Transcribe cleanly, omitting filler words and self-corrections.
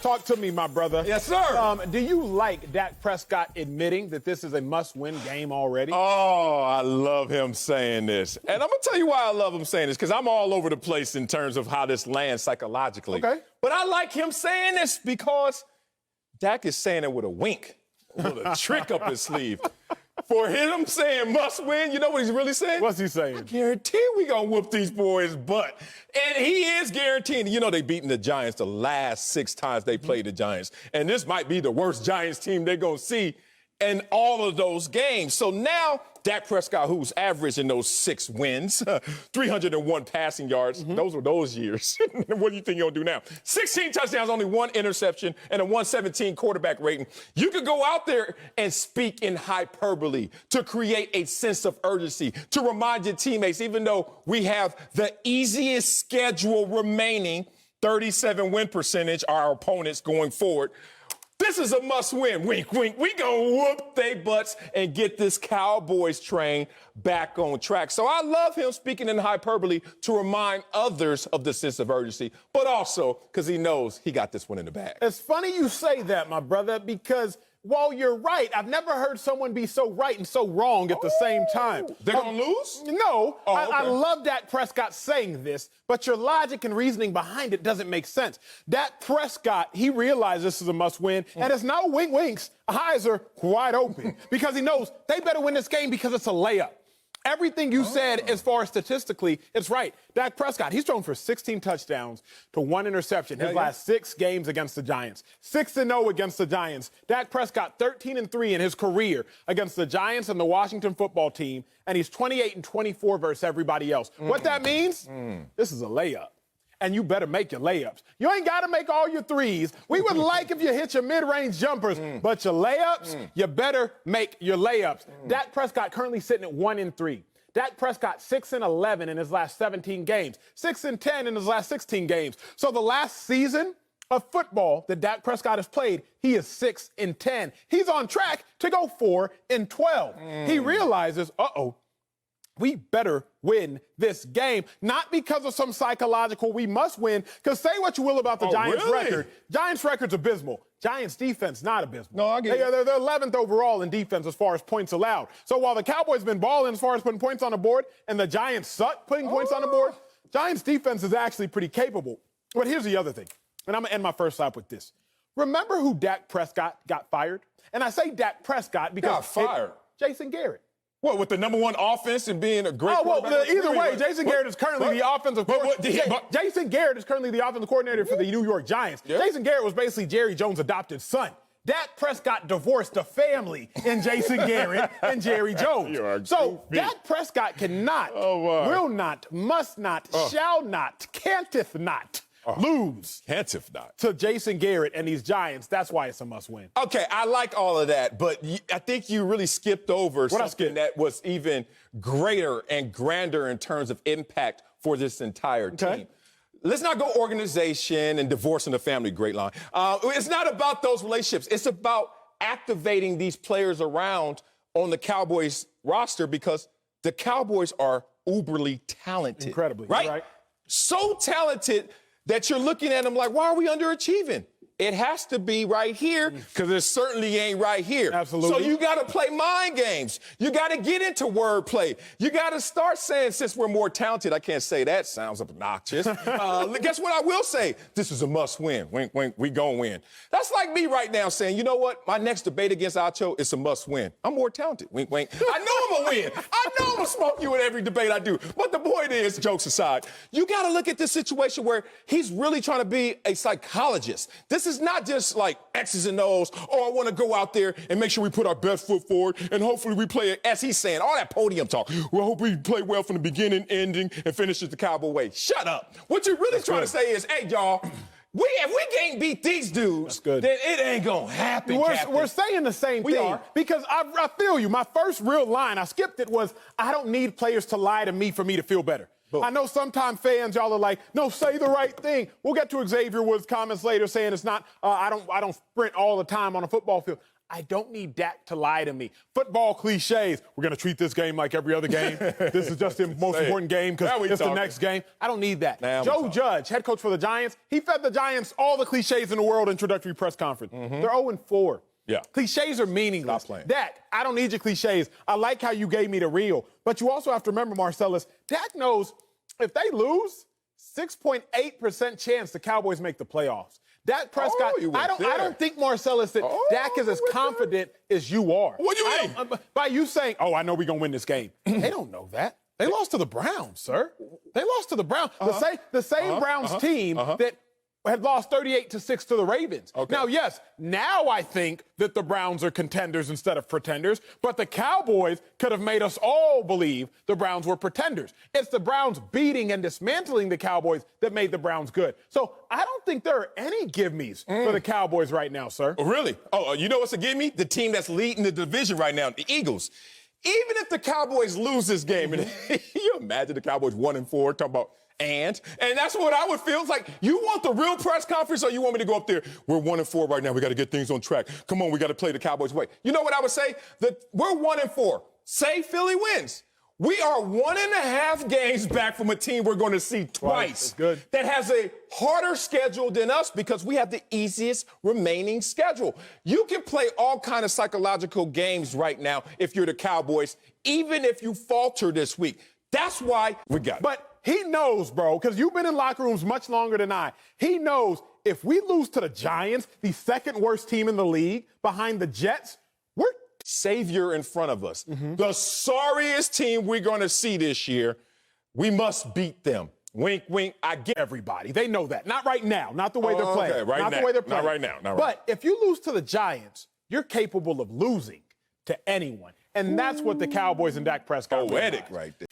Talk to me, my brother. Yes, sir. Do you like Dak Prescott admitting that this is a must-win game already? Oh, I love him saying this. And I'm going to tell you why I love him saying this, because I'm all over the place in terms of how this lands psychologically. Okay. But I like him saying this because Dak is saying it with a wink, with a trick up his sleeve. For him saying must win, you know what he's really saying? What's he saying? I guarantee we gonna whoop these boys' butt. And he is guaranteeing. You know they beaten the Giants the last 6 times they played the Giants. And this might be the worst Giants team they're gonna see in all of those games. So now Dak Prescott, who's averaging those 6 wins, 301 passing yards, those were those years. What do you think he'll do now? 16 touchdowns, only 1 interception, and a 117 quarterback rating. You could go out there and speak in hyperbole to create a sense of urgency, to remind your teammates, even though we have the easiest schedule remaining, 37 win percentage, our opponents going forward, this is a must-win. Wink, wink. We gonna whoop they butts and get this Cowboys train back on track. So I love him speaking in hyperbole to remind others of the sense of urgency, but also because he knows he got this one in the bag. It's funny you say that, my brother, because while you're right, I've never heard someone be so right and so wrong at the same time. They're gonna lose? No. Oh, okay. I love Dak Prescott saying this, but your logic and reasoning behind it doesn't make sense. Dak Prescott, he realized this is a must-win, and it's no wink-winks. Eyes are wide open because he knows they better win this game because it's a layup. Everything you said as far as statistically, it's right. Dak Prescott, he's thrown for 16 touchdowns to 1 interception his last 6 games against the Giants. 6-0 against the Giants. Dak Prescott 13-3 in his career against the Giants and the Washington football team, and he's 28-24 versus everybody else. What that means? This is a layup. And you better make your layups. You ain't got to make all your threes. We would like if you hit your mid-range jumpers, but your layups, you better make your layups. Dak Prescott currently sitting at 1-3. Dak Prescott 6-11 in his last 17 games, 6-10 in his last 16 games. So the last season of football that Dak Prescott has played, he is 6-10. He's on track to go 4-12. He realizes, we better win this game. Not because of some psychological we must win, because say what you will about the Giants' record. Giants' record's abysmal. Giants' defense, not abysmal. No, I get it. They're 11th overall in defense as far as points allowed. So while the Cowboys have been balling as far as putting points on the board, and the Giants suck putting points on the board, Giants' defense is actually pretty capable. But here's the other thing, and I'm going to end my first stop with this. Remember who Dak Prescott got fired? And I say Dak Prescott because— Got fired? Jason Garrett. What, with the #1 offense and being a great quarterback? Either way, Jason Garrett is currently the offensive coordinator. Jason Garrett is currently the offensive coordinator for the New York Giants. Yeah. Jason Garrett was basically Jerry Jones' adopted son. Dak Prescott divorced the family in Jason Garrett and Jerry Jones. So Dak Prescott cannot, will not, must not, shall not, canteth not lose to Jason Garrett and these Giants. That's why it's a must-win. Okay, I like all of that, but I think you really skipped over something that was even greater and grander in terms of impact for this entire team. Let's not go organization and divorcing the family, great line. It's not about those relationships. It's about activating these players around on the Cowboys roster because the Cowboys are uberly talented. Incredibly. Right? So talented that you're looking at them like, why are we underachieving? It has to be right here because it certainly ain't right here. Absolutely. So you got to play mind games. You got to get into wordplay. You got to start saying, since we're more talented, I can't say that sounds obnoxious. Guess what I will say? This is a must-win. Wink, wink, we gonna win. That's like me right now saying, you know what? My next debate against Acho is a must-win. I'm more talented. Wink, wink. I know I'm going to win. I know I'm going to smoke you in every debate I do. But the point is, jokes aside, you got to look at this situation where he's really trying to be a psychologist. This is not just like X's and O's. Oh, I want to go out there and make sure we put our best foot forward and hopefully we play it, as he's saying, all that podium talk. Well, I hope we play well from the beginning, ending, and finish it the Cowboy way. Shut up. What you're really trying to say is, hey, y'all, if we can't beat these dudes, then it ain't going to happen, We're saying the same thing because I feel you. My first real line, I skipped it, was I don't need players to lie to me for me to feel better. Boom. I know sometimes fans, y'all are like, no, say the right thing. We'll get to Xavier Woods' comments later saying it's not, I don't sprint all the time on a football field. I don't need Dak to lie to me. Football cliches. We're going to treat this game like every other game. This is just the most important game because it's the next game. I don't need that. Joe Judge, head coach for the Giants, he fed the Giants all the cliches in the world introductory press conference. They're 0-4. Yeah. Cliches are meaningless. Stop playing. Dak, I don't need your cliches. I like how you gave me the real. But you also have to remember, Marcellus, Dak knows if they lose, 6.8% chance the Cowboys make the playoffs. Dak Prescott, I don't think, Marcellus, that Dak is as confident as you are. What do you mean? By you saying, I know we're going to win this game. They don't know that. They lost to the Browns, sir. They lost to the Browns. The same Browns team that had lost 38-6 to the Ravens. Now, yes, now I think that the Browns are contenders instead of pretenders, but the Cowboys could have made us all believe the Browns were pretenders. It's the Browns beating and dismantling the Cowboys that made the Browns good. So I don't think there are any give-me's for the Cowboys right now, sir. Oh, really? Oh, you know what's a give-me? The team that's leading the division right now, the Eagles. Even if the Cowboys lose this game, and you imagine the Cowboys 1-4, talking about and that's what I would feel. It's like, you want the real press conference or you want me to go up there? We're 1-4 right now. We got to get things on track. Come on, we got to play the Cowboys' way. You know what I would say? That we're 1-4. Say Philly wins. We are 1.5 games back from a team we're going to see twice. Good. That has a harder schedule than us because we have the easiest remaining schedule. You can play all kind of psychological games right now if you're the Cowboys, even if you falter this week. That's why we got it. But he knows, bro, because you've been in locker rooms much longer than I. He knows if we lose to the Giants, the second worst team in the league, behind the Jets, we're savior in front of us. The sorriest team we're going to see this year, we must beat them. Wink, wink. I get everybody. They know that. Not right now. Not the way they're playing. Okay, right not now. The way they're playing. Not right now. Not right but if you lose to the Giants, you're capable of losing to anyone. And that's what the Cowboys and Dak Prescott poetic right there.